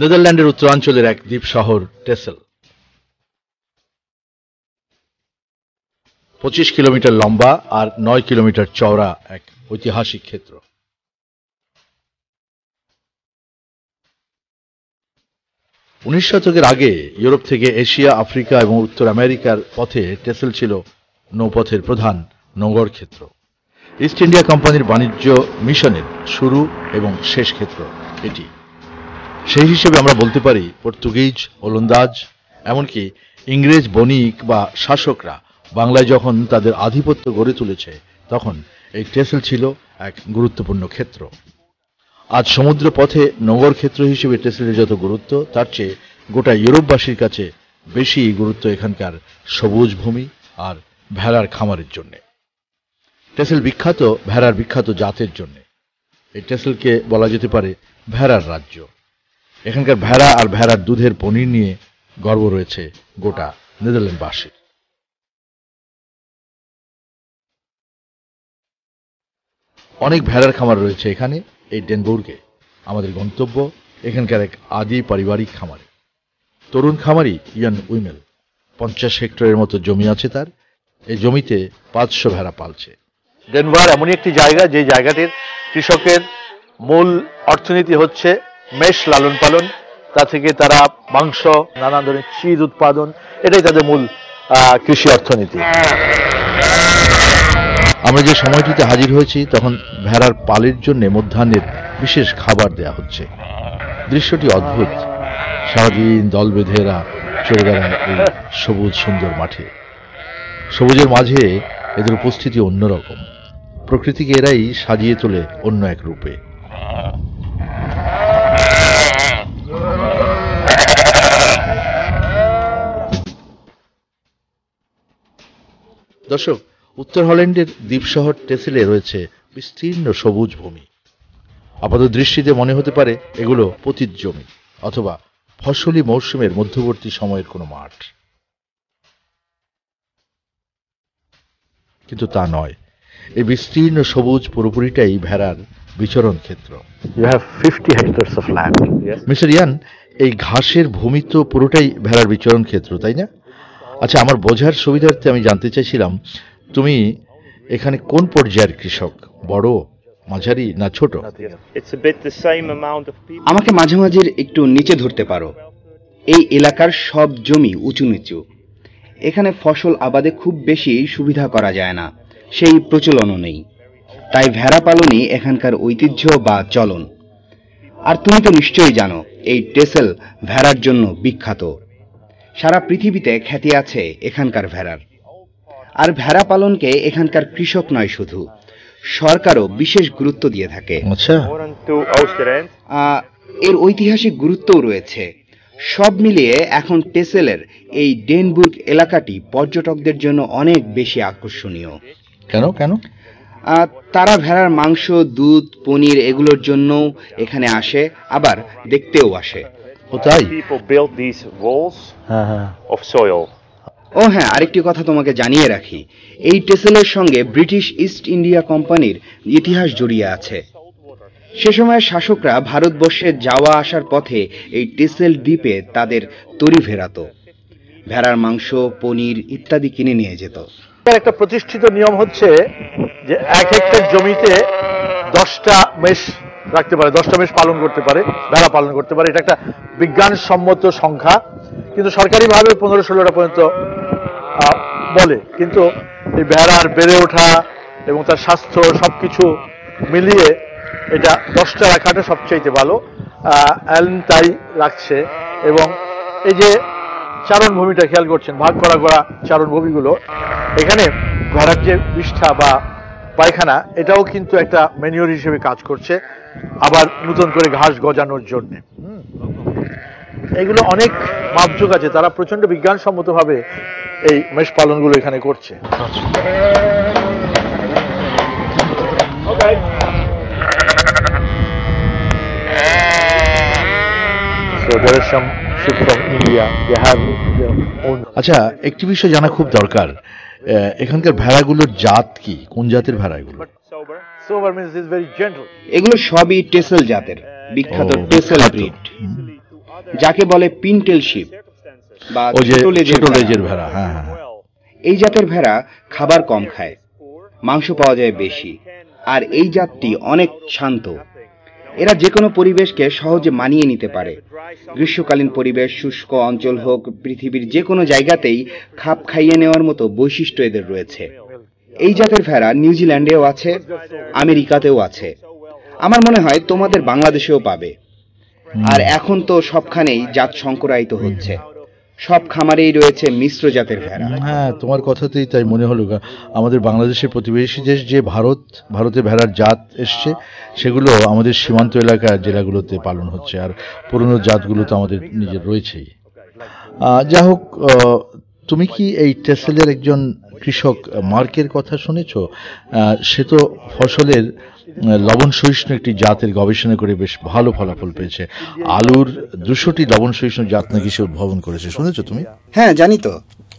নেদারল্যান্ডের উত্তরাঞ্চলের এক দ্বীপ শহর টেসেল। 25 কিলোমিটার লম্বা আর 9 কিলোমিটার চওড়া এক ঐতিহাসিক ক্ষেত্র। 19 শতকের আগে ইউরোপ থেকে এশিয়া, আফ্রিকা এবং উত্তর আমেরিকার পথে টেসেল ছিল নৌপথের প্রধান নোঙর ক্ষেত্র। ইস্ট ইন্ডিয়া কোম্পানির বাণিজ্য মিশনের শুরু এবং শেষ ক্ষেত্র এটি। সেই হিসেবে আমরা বলতে পারি পর্তুগিজ, ওলন্দাজ, এমনকি ইংরেজ বণিক বা শাসকরা বাংলায় যখন তাদের আধিপত্য গড়ে তুলেছে তখন এই টেসেল ছিল এক গুরুত্বপূর্ণ ক্ষেত্র। আজ সমুদ্র পথে নোঙর ক্ষেত্র হিসেবে টেসেলের যত গুরুত্ব, তার চেয়ে গোটা ইউরোপবাসীর কাছে বেশি গুরুত্ব এখানকার সবুজ ভূমি আর ভেড়ার খামারের জন্য। টেসেল বিখ্যাত ভেড়ার বিখ্যাত জাতের জন্য। এই টেসেলকে বলা যেতে পারে ভেড়ার রাজ্য। এখানকার ভেড়া আর ভেড়ার দুধের পনির নিয়ে গর্ব রয়েছে গোটা নেদারল্যান্ডবাসীর। অনেক ভেড়ার খামার রয়েছে এখানে এই ডেনবুর্গে। আমাদের গন্তব্য এখানকার এক আদি পারিবারিক খামারে। তরুণ খামারি ইয়ান উইমেল। 50 হেক্টরের মতো জমি আছে তার। এই জমিতে 500 ভেড়া পালছে। ডেনভার এমনই একটি জায়গা যে জায়গাটির কৃষকের মূল অর্থনীতি হচ্ছে মেষ লালন পালন। তা থেকে তারা মাংস, নানান ধরনের চিজ উৎপাদন, এটাই তাদের মূল কৃষি অর্থনীতি। আমরা যে সময়টিতে হাজির হয়েছি তখন ভেড়ার পালের জন্য মধ্যাহ্নের বিশেষ খাবার দেয়া হচ্ছে। দৃশ্যটি অদ্ভুত। সারাদিন দল বেঁধে এরা চলে বেড়ায় এই সবুজ সুন্দর মাঠে। সবুজের মাঝে এদের উপস্থিতি অন্যরকম। প্রকৃতিকে এরাই সাজিয়ে তোলে অন্য এক রূপে। দর্শক, উত্তর হল্যান্ডের দ্বীপ শহর টেসেলে রয়েছে বিস্তীর্ণ সবুজ ভূমি। আপাত দৃষ্টিতে মনে হতে পারে এগুলো পতিত জমি অথবা ফসলি মৌসুমের মধ্যবর্তী সময়ের কোনো মাঠ, কিন্তু তা নয়। এই বিস্তীর্ণ সবুজ পুরোপুরিটাই ভেড়ার বিচরণ ক্ষেত্র। You have 50 hectares of land. Yes. Mister Ian, এই ঘাসের ভূমি তো পুরোটাই ভেড়ার বিচরণ ক্ষেত্র, তাই না? আচ্ছা, আমার বোঝার সুবিধার্থে আমি জানতে চাইছিলাম তুমি এখানে কোন পর্যায়ের কৃষক? বড়, মাঝারি না ছোট? আমাকে মাঝে মাঝে একটু নিচে ধরতে পারো। এই এলাকার সব জমি উঁচু নিচু। এখানে ফসল আবাদে খুব বেশি সুবিধা করা যায় না, সেই প্রচলনও নেই। তাই ভেড়া পালনই এখানকার ঐতিহ্য বা চলন। আর তুমি তো নিশ্চয়ই জানো এই টেসেল ভেড়ার জন্য বিখ্যাত। সারা পৃথিবীতে খ্যাতি আছে এখানকার ভেড়ার। আর ভেড়া পালনকে এখানকার কৃষক নয় শুধু, সরকারও বিশেষ গুরুত্ব দিয়ে থাকে। আচ্ছা, এর ঐতিহাসিক গুরুত্বও রয়েছে। সব মিলিয়ে এখন টেসেলের এই ডেনবুর্গ এলাকাটি পর্যটকদের জন্য অনেক বেশি আকর্ষণীয়। কেন কেন? তারা ভেড়ার মাংস, দুধ, পনির এগুলোর জন্য এখানে আসে, আবার দেখতেও আসে। ও তাই? ও হ্যাঁ, আরেকটি কথা তোমাকে জানিয়ে রাখি, এই টেসেলের সঙ্গে ব্রিটিশ ইস্ট ইন্ডিয়া কোম্পানির ইতিহাস জড়িয়ে আছে। সে সময়ের শাসকরা ভারতবর্ষে যাওয়া আসার পথে এই টেসেল দ্বীপে তাদের তরি ভেড়াতো, ভেড়ার মাংস, পনির ইত্যাদি কিনে নিয়ে যেত। একটা প্রতিষ্ঠিত নিয়ম হচ্ছে যে 1 হেক্টর জমিতে 10টা মেষ রাখতে পারে, 10টা মেষ পালন করতে পারে, ভেড়া পালন করতে পারে। এটা একটা বিজ্ঞানসম্মত সংখ্যা, কিন্তু সরকারিভাবে 15-16টা পর্যন্ত বলে। কিন্তু এই ভেড়ার বেড়ে ওঠা এবং তার স্বাস্থ্য সবকিছু মিলিয়ে এটা 10টা রাখাটা সবচাইতে ভালো। অ্যালেন তাই রাখছে। এবং এই যে চারণ ভূমিটা খেয়াল করছেন, ভাগ করা করা চারণ ভূমিগুলো, এখানে ভেড়ার যে বিষ্ঠা বা পায়খানা, এটাও কিন্তু একটা ম্যানিওর হিসেবে কাজ করছে, আবার নতুন করে ঘাস গজানোর জন্য। এগুলো অনেক মাপযোগ আছে, তারা প্রচন্ড বিজ্ঞানসম্মতভাবে এই মেষ পালনগুলো এখানে করছে। আচ্ছা, একটি বিষয় জানা খুব দরকার, এখানকার ভেড়াগুলোর জাত কি? কোন জাতের ভেড়া এগুলো? এগুলো সবই টেসেল জাতের, বিখ্যাত টেসেল ব্রিড। যাকে বলে পিনটেল শিপ বা ওই যে ছোট লেজের ছোট ভেড়া। লেজের ভেড়া, হ্যাঁ হ্যাঁ হ্যাঁ। এই জাতের ভেড়া খাবার কম খায়, মাংস পাওয়া যায় বেশি, আর এই জাতটি অনেক শান্ত। এরা যে কোনো পরিবেশকে সহজে মানিয়ে নিতে পারে। গ্রীষ্মকালীন পরিবেশ, শুষ্ক অঞ্চল হোক, পৃথিবীর যে কোনো জায়গাতেই খাপ খাইয়ে নেওয়ার মতো বৈশিষ্ট্য এদের রয়েছে। এই জাতের ভেড়া নিউজিল্যান্ডেও আছে, আমেরিকাতেও আছে। আমার মনে হয় তোমাদের বাংলাদেশেও পাবে। আর এখন তো সবখানেই জাত সংকরায়িত হচ্ছে, সব খামারেই রয়েছে মিশ্র জাতের ভেড়া। হ্যাঁ, তোমার কথাতেই তাই মনে হলো। আমাদের বাংলাদেশের প্রতিবেশী দেশ যে ভারতে ভেড়ার জাত এসছে, সেগুলো আমাদের সীমান্ত এলাকার জেলাগুলোতে পালন হচ্ছে, আর পুরনো জাতগুলো তো আমাদের নিজের রয়েছেই। যা হোক, তুমি কি এই টেসেলের একজন কৃষক মার্কের কথা শুনেছো? সে তো ফসলের লবণ সহিষ্ণু একটি জাতের গবেষণা করে বেশ ভালো ফলাফল পেয়েছে। আলুর 200টি লবণ সহিষ্ণু জাত নাকি সে উদ্ভাবন করেছে, শুনেছো তুমি? হ্যাঁ, জানি তো।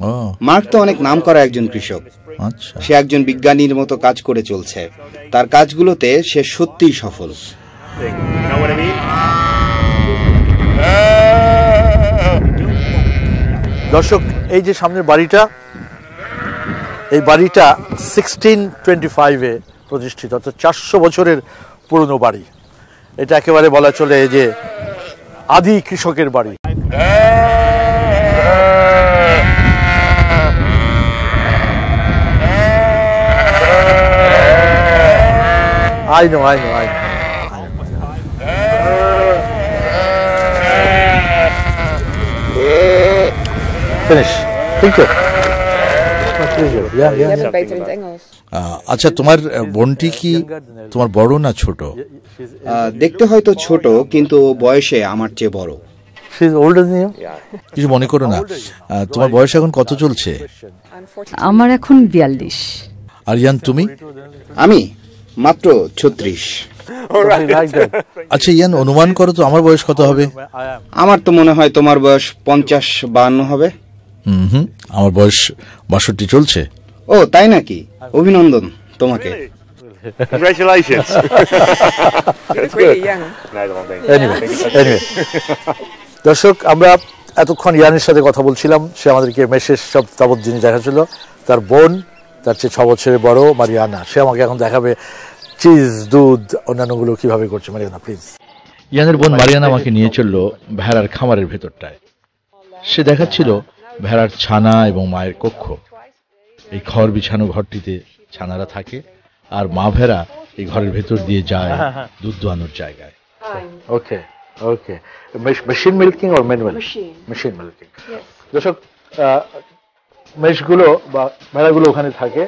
ও মার্ক তো অনেক নামকরা একজন কৃষক। আচ্ছা। সে একজন বিজ্ঞানীর মতো কাজ করে চলছে। তার কাজগুলোতে সে সত্যিই সফল। দর্শক, এই যে সামনের বাড়িটা, এই বাড়িটা 1625-এ প্রতিষ্ঠিত, অর্থাৎ 400 বছরের পুরনো বাড়ি। এটা একেবারে বলা চলে যে আদি কৃষকের বাড়ি। I know. Finish. Thank you. My pleasure. Yeah. Jij bent beter in het Engels. আচ্ছা, তোমার বোনটি কি তোমার বড় না ছোট? দেখতে হয়তো ছোট, কিন্তু বয়সে আমার চেয়ে বড়। She's older than you? কিছু মনে করো না। তোমার বয়স এখন কত চলছে? আমার এখন 42। আর ইয়ান, তুমি? আমি মাত্র 36। Something like that. আচ্ছা ইয়ান, অনুমান করো তো আমার বয়স কত হবে? I am. আমার তো মনে হয় তোমার বয়স 50-52 হবে। হুম, আমার বয়স 62 চলছে। ও তাই নাকি? অভিনন্দন তোমাকে। Congratulations. It's really young. Anyway. দর্শক, আমরা এতক্ষণ ইয়ানের সাথে কথা বলছিলাম। সে আমাদেরকে মেশের সব তাবৎ জিনিস দেখাচ্ছিল। তার বোন, তার চেয়ে 6 বছরের বড় মারিয়ানা, সে আমাকে এখন দেখাবে চিজ, দুধ, অন্যান্যগুলো কিভাবে করছে। Mariana, please. ইয়ানের বোন মারিয়ানা আমাকে নিয়ে চলল ভেড়ার খামারের ভেতরটায়। সে দেখাচ্ছিল ভেড়ার ছানা এবং মায়ের কক্ষ। এই খড় বিছানো ঘরটিতে ছানারা থাকে, আর মা ভেড়া এই ঘরের ভেতর দিয়ে যায় দুধ দোয়ানোর জায়গায়। Okay. Machine milking or manual? Machine milking. দর্শক, মেশগুলো বা ভেড়াগুলো ওখানে থাকে,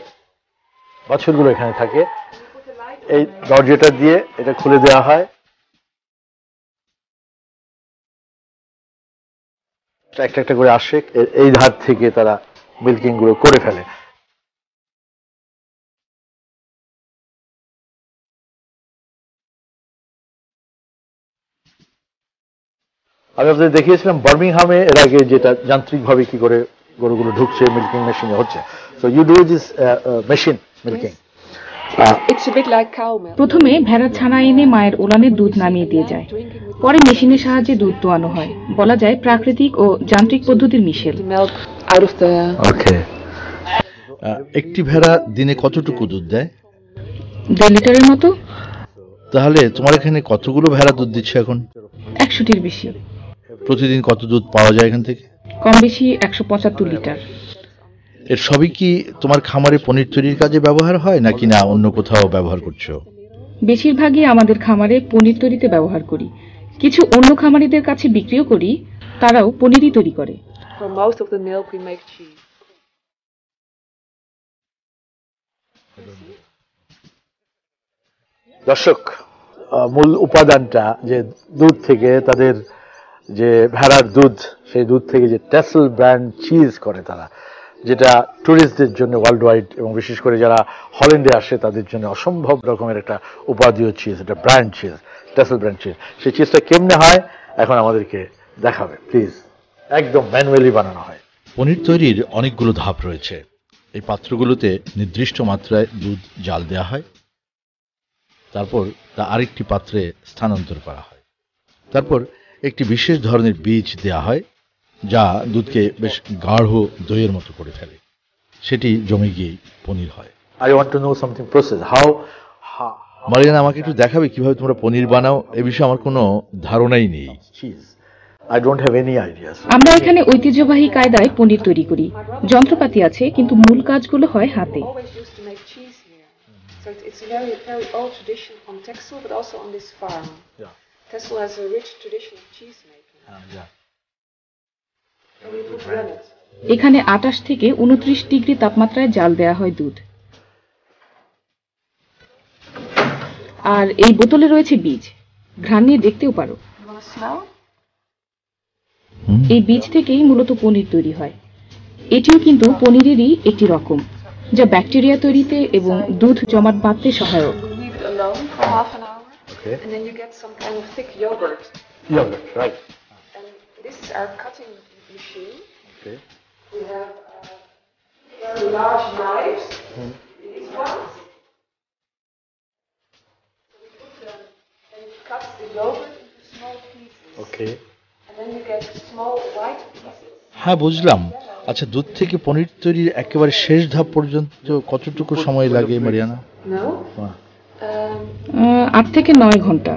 বাছুরগুলো এখানে থাকে। এই দরজাটা দিয়ে এটা খুলে দেওয়া হয়। একটা একটা করে আসে, এই ধার থেকে তারা মিল্কিং গুলো করে ফেলে। আমি আপনাদের দেখিয়েছিলাম বার্মিংহামে এর আগে, যেটা যান্ত্রিকভাবে কি করে গরুগুলো ঢুকছে, মিল্কিং মেশিনে হচ্ছে। So you do this machine milking. It's a bit like cow milk. প্রথমে ভেড়ার ছানা এনে মায়ের ওলানের দুধ নামিয়ে দিয়ে যায়, পরে মেশিনের সাহায্যে দুধ দোয়ানো হয়। বলা যায় প্রাকৃতিক ও যান্ত্রিক পদ্ধতির মিশেল। The milk out of the ওকে। একটি ভেড়া দিনে কতটুকু দুধ দেয়? 1.5 লিটারের মতো। তাহলে তোমার এখানে কতগুলো ভেড়া দুধ দিচ্ছে এখন? 100টির বেশি। প্রতিদিন কত দুধ পাওয়া যায় এখান থেকে? কম বেশি 175 লিটার। এর সবই কি তোমার খামারে পনির তৈরির কাজে ব্যবহার হয়, নাকি না অন্য কোথাও ব্যবহার করছো? বেশিরভাগই আমাদের খামারে পনির তৈরিতে ব্যবহার করি। কিছু অন্য খামারিদের কাছে বিক্রিও করি, তারাও পনিরই তৈরি করে। for most of the milk we make cheese. দর্শক, মূল উপাদানটা যে দুধ থেকে, তাদের যে ভেড়ার দুধ, সেই দুধ থেকে যে টেসেল ব্র্যান্ড চিজ করে তারা, যেটা ট্যুরিস্টদের জন্য ওয়ার্ল্ড ওয়াইড এবং বিশেষ করে যারা হল্যান্ডে আসে তাদের জন্য অসম্ভব রকমের একটা উপাদেয় চিজ, এটা ব্র্যান্ড চিজ, টেসেল ব্র্যান্ড চিজ। সেই চিজটা কেমনে হয় এখন আমাদেরকে দেখাবে, প্লিজ। একদম ম্যানুয়ালি বানানো হয়। পনির তৈরির অনেকগুলো ধাপ রয়েছে। এই পাত্রগুলোতে নির্দিষ্ট মাত্রায় দুধ জাল দেওয়া হয়, তারপর তা আরেকটি পাত্রে স্থানান্তর করা হয়। তারপর একটি বিশেষ ধরনের বীজ দেয়া হয় যা দুধকে বেশ গাঢ় দইয়ের মতো করে ফেলে, সেটি জমে গিয়ে পনির হয়। I want to know something process. How Mariana, আমাকে একটু দেখাবে কিভাবে তোমরা পনির বানাও? এ বিষয়ে আমার কোনো ধারণাই নেই। cheese? I don't have any ideas. আমরা এখানে ঐতিহ্যবাহী কায়দায় পনির তৈরি করি। যন্ত্রপাতি আছে, কিন্তু মূল কাজগুলো হয় হাতে। Always used to make cheese here. So it's a very old tradition from Texel, but also on this farm. Yeah. Texel has a rich tradition of cheese making. Yeah. And we put rennet. এখানে 28 থেকে 29 degree তাপমাত্রায় জাল দেয়া হয় দুধ। আর এই বোতলে রয়েছে বীজ, ঘ্রাণ নিয়ে দেখতেও পারো। You want to smell? এই বীজ থেকেই মূলত পনির তৈরি হয়। এটিও কিন্তু পনিরেরই একটি রকম, যা ব্যাকটেরিয়া তৈরিতে এবং দুধ জমাট বাঁধতে সহায়ক। We leave it alone for half an hour. Okay. And then you get some kind of thick yogurt. Yogurt, right? And this is our cutting machine. Okay. We have very large knives. These ones. So we put them and it cuts the yogurt into small pieces. Okay. And then you get small white pieces. হ্যাঁ, বুঝলাম। আচ্ছা, দুধ থেকে পনির তৈরির একেবারে শেষ ধাপ পর্যন্ত কতটুকু সময় লাগে মারিয়ানা? No. 8 থেকে 9 ঘন্টা।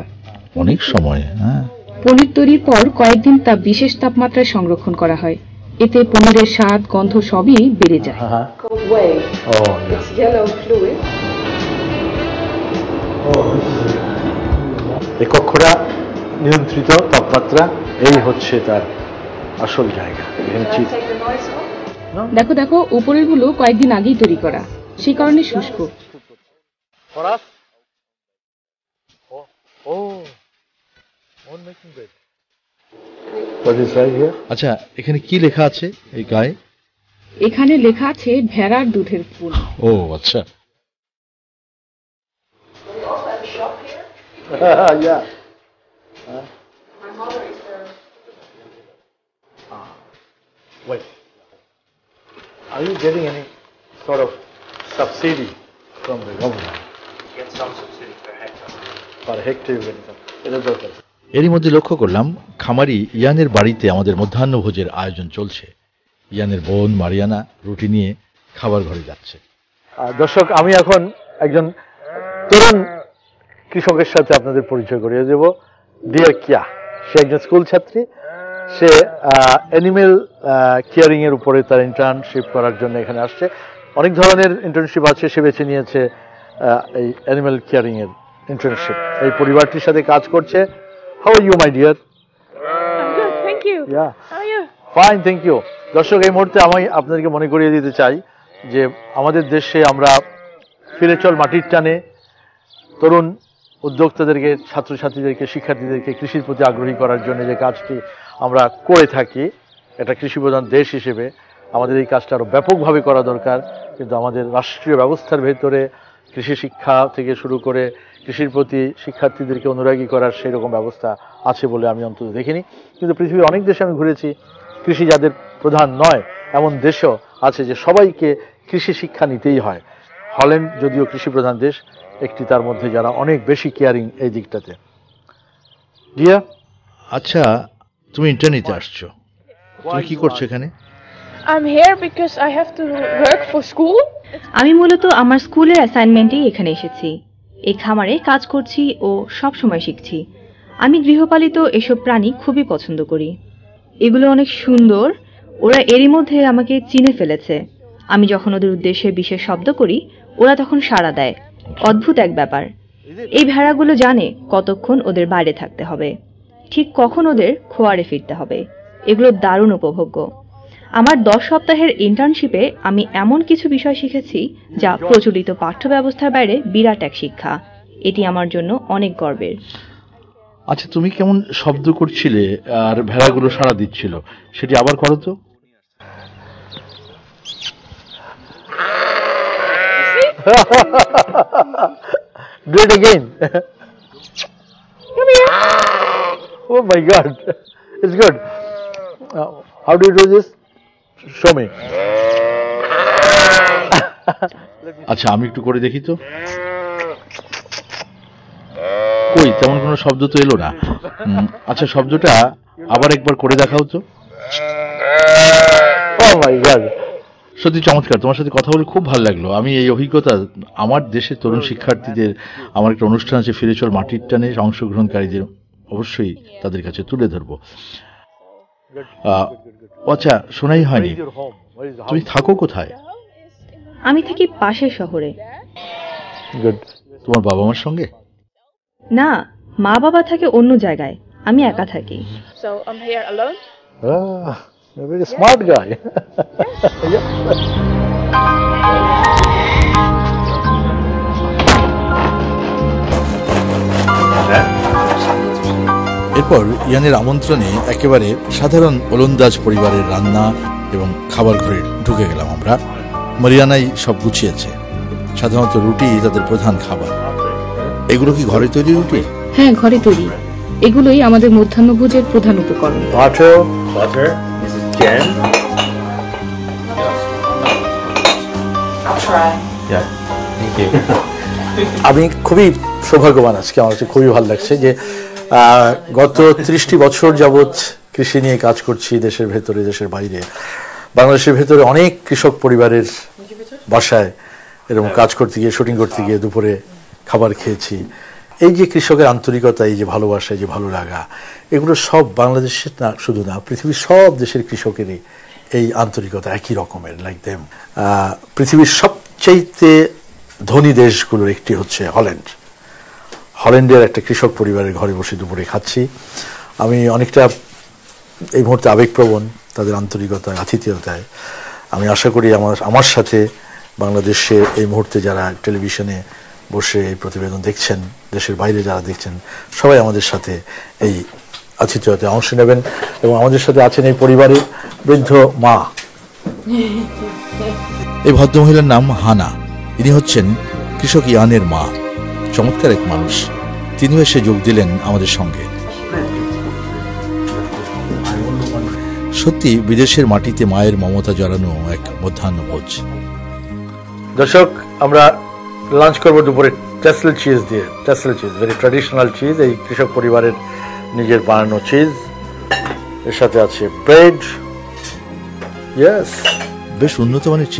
অনেক সময়। হ্যাঁ, পনির তৈরির পর কয়েকদিন তা বিশেষ তাপমাত্রায় সংরক্ষণ করা হয়। এতে পনিরের স্বাদ, গন্ধ সবই বেড়ে যায়। Called whey. Oh, yeah. It's yellow fluid. এই কক্ষটা নিয়ন্ত্রিত তাপমাত্রা, এই হচ্ছে তার আসল জায়গা। এখানে Can I cheese take the noise off? দেখো দেখো, উপরের গুলো কয়েকদিন আগেই তৈরি করা, সেই কারণে শুষ্ক। for us. Oh, on making bread. What is right here? আচ্ছা, এখানে কি লেখা আছে এই গায়ে? এখানে লেখা আছে ভেড়ার দুধের পুন। ও আচ্ছা। We also have a shop here. Yeah. My mother is there. Wait. Are you getting any sort of subsidy from the government? Get some subsidy per hectare. Per hectare you get some. এটা দরকার। এরই মধ্যে লক্ষ্য করলাম খামারি ইয়ানের বাড়িতে আমাদের মধ্যাহ্নভোজের আয়োজন চলছে। ইয়ানের বোন মারিয়ানা রুটি নিয়ে খাবার ঘরে যাচ্ছে। দর্শক, আমি এখন একজন তরুণ কৃষকের সাথে আপনাদের পরিচয় করিয়ে দেব। ডিয়ার কিয়া, সে একজন স্কুল ছাত্রী। সে অ্যানিমেল কেয়ারিং এর উপরে তার ইন্টার্নশিপ করার জন্য এখানে আসছে। অনেক ধরনের ইন্টার্নশিপ আছে, সে বেছে নিয়েছে এই অ্যানিমেল কেয়ারিং এর ইন্টার্নশিপ। এই পরিবারটির সাথে কাজ করছে। How are you my dear? Good, thank you. Yeah, How are you? Fine, thank you. দর্শক, এই মুহূর্তে আমি আপনাদেরকে মনে করিয়ে দিতে চাই যে আমাদের দেশে আমরা ফিরে চল মাটির টানে তরুণ উদ্যোক্তাদেরকে, ছাত্রছাত্রীদেরকে, শিক্ষার্থীদেরকে কৃষির প্রতি আগ্রহী করার জন্য যে কাজটি আমরা করে থাকি, এটা কৃষিপ্রধান দেশ হিসেবে আমাদের এই কাজটা আরও ব্যাপকভাবে করা দরকার। কিন্তু আমাদের রাষ্ট্রীয় ব্যবস্থার ভেতরে কৃষি শিক্ষা থেকে শুরু করে কৃষির প্রতি শিক্ষার্থীদেরকে অনুরাগী করার সেই রকম ব্যবস্থা আছে বলে আমি অন্তত দেখিনি। কিন্তু পৃথিবীর অনেক দেশে আমি ঘুরেছি, কৃষি যাদের প্রধান নয় এমন দেশও আছে যে সবাইকে কৃষি শিক্ষা নিতেই হয়। হল্যান্ড যদিও কৃষি প্রধান দেশ, একটি তার মধ্যে যারা অনেক বেশি কেয়ারিং এই দিকটাতে। ডিয়া, আচ্ছা, তুমি ইন্টারনেটে আসছো, তুমি কি করছো এখানে? I'm here because I have to work for school. আমি মূলত আমার স্কুলের অ্যাসাইনমেন্টেই এখানে এসেছি। এই খামারে কাজ করছি ও সব সময় শিখছি। আমি গৃহপালিত এসব প্রাণী খুবই পছন্দ করি। এগুলো অনেক সুন্দর, ওরা এরই মধ্যে আমাকে চিনে ফেলেছে। আমি যখন ওদের উদ্দেশ্যে বিশেষ শব্দ করি, ওরা তখন সাড়া দেয়। অদ্ভুত এক ব্যাপার। এই ভেড়াগুলো জানে কতক্ষণ ওদের বাইরে থাকতে হবে, ঠিক কখন ওদের খোয়ারে ফিরতে হবে। এগুলো দারুণ উপভোগ্য। আমার 10 সপ্তাহের ইন্টার্নশিপে আমি এমন কিছু বিষয় শিখেছি যা প্রচলিত পাঠ্য ব্যবস্থার বাইরে বিরাট এক শিক্ষা। এটি আমার জন্য অনেক গর্বের। আচ্ছা, তুমি কেমন শব্দ করছিলে আর ভেড়াগুলো সাড়া দিচ্ছিল, সেটি আবার করো তো। do it again. Come here. Oh my God, it's good. How do you do this? Show me. আচ্ছা, আমি একটু করে দেখি তো। কই তেমন কোনো শব্দ তো এলো না। আচ্ছা, শব্দটা আবার একবার করে দেখাও তো। Oh my God! সত্যি চমৎকার, তোমার সাথে কথা বলে খুব ভালো লাগলো। আমি এই অভিজ্ঞতা আমার দেশের তরুণ শিক্ষার্থীদের, আমার একটা অনুষ্ঠান আছে ফিরে চল মাটির টানে, অংশগ্রহণকারীদের অবশ্যই তাদের কাছে তুলে ধরবো। আচ্ছা, শোনাই হয়নি, তুমি থাকো কোথায়? আমি থাকি পাশের শহরে। Good. তোমার বাবা মার সঙ্গে? না, মা বাবা থাকে অন্য জায়গায়, আমি একা থাকি। So I'm here alone. Ah, you're a very smart guy. Yeah. এরপর ইয়ানের আমন্ত্রণে একেবারে সাধারণ ওলন্দাজ পরিবারের রান্না এবং খাবার ঘরে ঢুকে গেলাম আমরা। মারিয়ানাই সব গুছিয়েছে। সাধারণত রুটি তাদের প্রধান খাবার। এগুলো কি ঘরে তৈরি রুটি? হ্যাঁ, ঘরে তৈরি। এগুলোই আমাদের মধ্যাহ্নভোজের প্রধান উপকরণ। Butter. Butter. This is jam. I'll try. Yeah. Thank you. আমি খুবই সৌভাগ্যবান, আজকে আমার কাছে খুবই ভালো লাগছে যে গত 30টি বছর যাবৎ কৃষি নিয়ে কাজ করছি দেশের ভেতরে, দেশের বাইরে। বাংলাদেশের ভেতরে অনেক কৃষক পরিবারের বাসায় এরকম কাজ করতে গিয়ে, শুটিং করতে গিয়ে দুপুরে খাবার খেয়েছি। এই যে কৃষকের আন্তরিকতা, এই যে ভালোবাসা, এই যে ভালো লাগা, এগুলো সব বাংলাদেশের না, শুধু না, পৃথিবীর সব দেশের কৃষকেরই এই আন্তরিকতা একই রকমের, লাইক দেম। পৃথিবীর সবচাইতে ধনী দেশগুলোর একটি হচ্ছে হল্যান্ড। হল্যান্ডের একটা কৃষক পরিবারের ঘরে বসে দুপুরে খাচ্ছি। আমি অনেকটা এই মুহূর্তে আবেগপ্রবণ তাদের আন্তরিকতায়, আতিথেয়তায়। আমি আশা করি আমার সাথে বাংলাদেশের এই মুহূর্তে যারা টেলিভিশনে বসে এই প্রতিবেদন দেখছেন, দেশের বাইরে যারা দেখছেন, সবাই আমাদের সাথে এই আতিথেয়তায় অংশ নেবেন। এবং আমাদের সাথে আছেন এই পরিবারের বৃদ্ধ মা। এই ভদ্রমহিলার নাম হানা। ইনি হচ্ছেন কৃষক ইয়ানের মা। চমৎকার এক মানুষ। তিনিও এসে যোগ দিলেন আমাদের সঙ্গে। সত্যি বিদেশের মাটিতে মায়ের মমতা জড়ানো এক মধ্যাহ্নভোজ। দর্শক, আমরা লাঞ্চ করবো দুপুরে টেসেল চিজ দিয়ে। টেসেল চিজ, ভেরি ট্র্যাডিশনাল চিজ, এই কৃষক পরিবারের নিজের বানানো চিজ। এর সাথে আছে ব্রেড। ইয়েস, বেশ উন্নত মানের